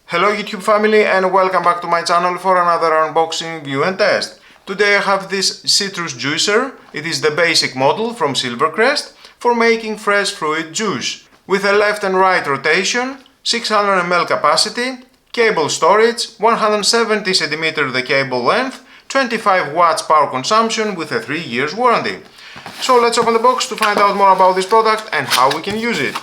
Hello YouTube family and welcome back to my channel for another unboxing, review and test. Today I have this citrus juicer. It is the basic model from Silvercrest for making fresh fruit juice. With a left and right rotation, 600 ml capacity, cable storage, 170 cm the cable length, 25 watts power consumption with a 3 years warranty. So let's open the box to find out more about this product and how we can use it.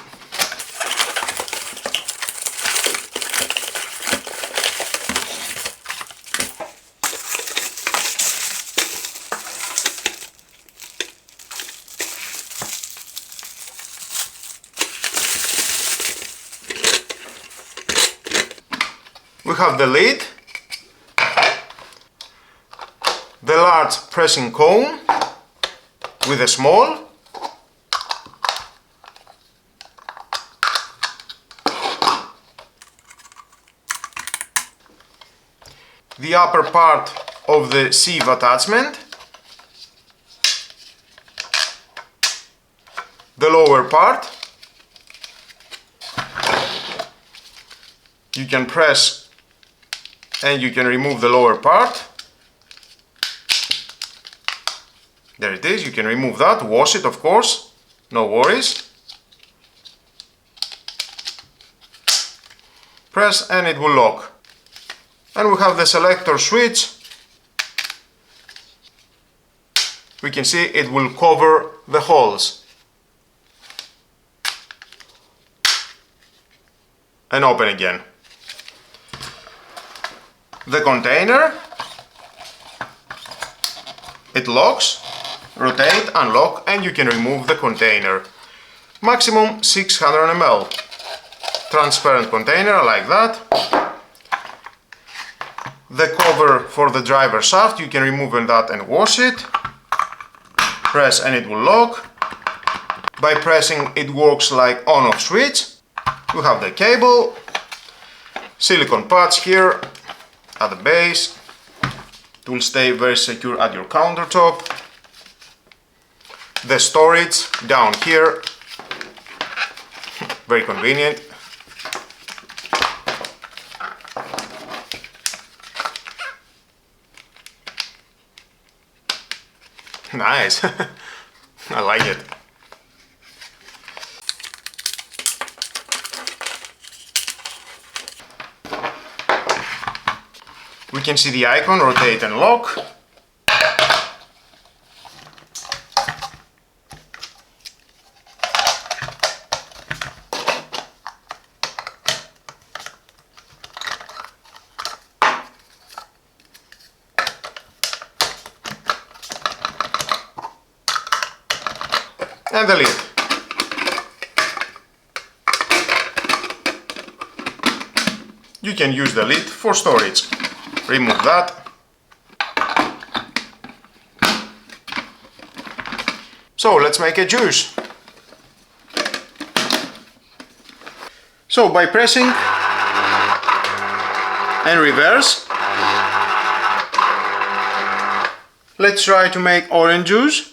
We have the lid, the large pressing cone with a small, the upper part of the sieve attachment, the lower part. You can press and you can remove the lower part. There it is, you can remove that, wash it of course, no worries. Press and it will lock. And we have the selector switch. We can see it will cover the holes. And open again. The container, it locks, rotate, unlock, and you can remove the container. Maximum 600 ml. Transparent container like that. The cover for the driver shaft, you can remove that and wash it. Press and it will lock. By pressing it works like on-off switch. We have the cable, silicone patch here at the base. It will stay very secure at your countertop. The storage down here, very convenient. Nice, I like it. We can see the icon, rotate and lock. And the lid. You can use the lid for storage. Remove that. So let's make a juice. So by pressing and reverse, let's try to make orange juice.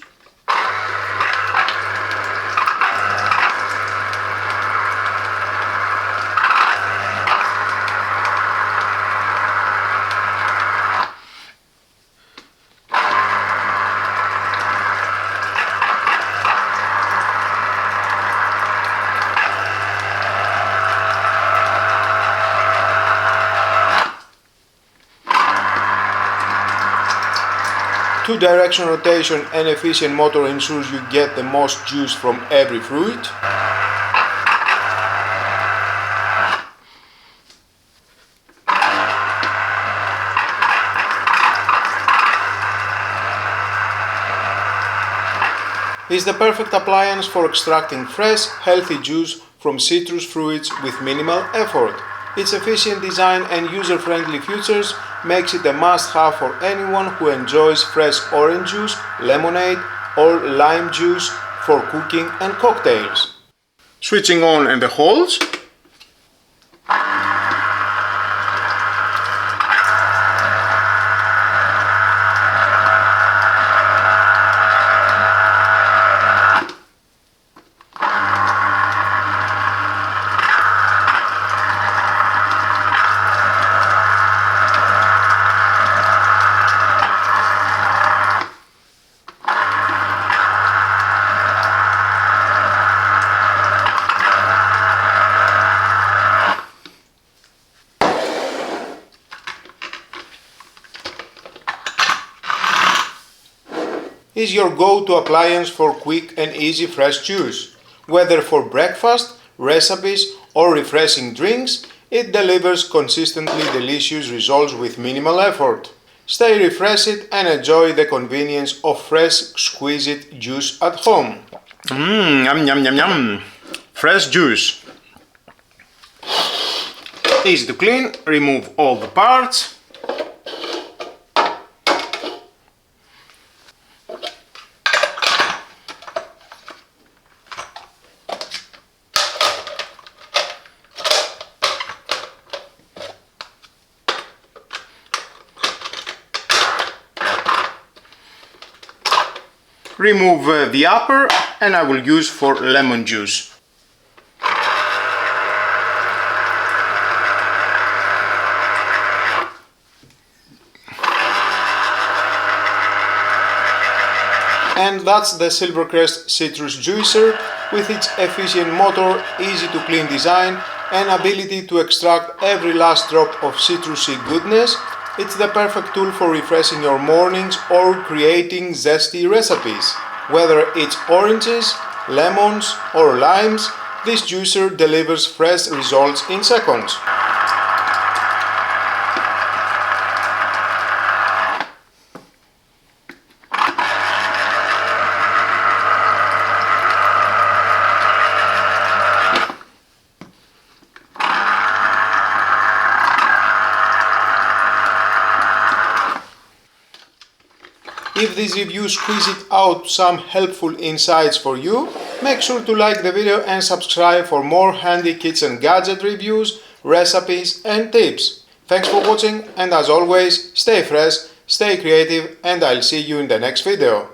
Two-direction rotation and efficient motor ensures you get the most juice from every fruit. It's the perfect appliance for extracting fresh, healthy juice from citrus fruits with minimal effort. Its efficient design and user-friendly features makes it a must-have for anyone who enjoys fresh orange juice, lemonade or lime juice for cooking and cocktails. Switching on and the holes. is your go-to appliance for quick and easy fresh juice. Whether for breakfast, recipes, or refreshing drinks, it delivers consistently delicious results with minimal effort. Stay refreshed and enjoy the convenience of fresh, exquisite juice at home. Yum yum yum yum. Fresh juice. Easy to clean, remove all the parts. Remove the upper, and I will use for lemon juice. And that's the Silvercrest citrus juicer with its efficient motor, easy to clean design and ability to extract every last drop of citrusy goodness. It's the perfect tool for refreshing your mornings or creating zesty recipes. Whether it's oranges, lemons or limes, this juicer delivers fresh results in seconds. If this review squeezed out some helpful insights for you, make sure to like the video and subscribe for more handy kitchen gadget reviews, recipes and tips. Thanks for watching, and as always, stay fresh, stay creative, and I'll see you in the next video.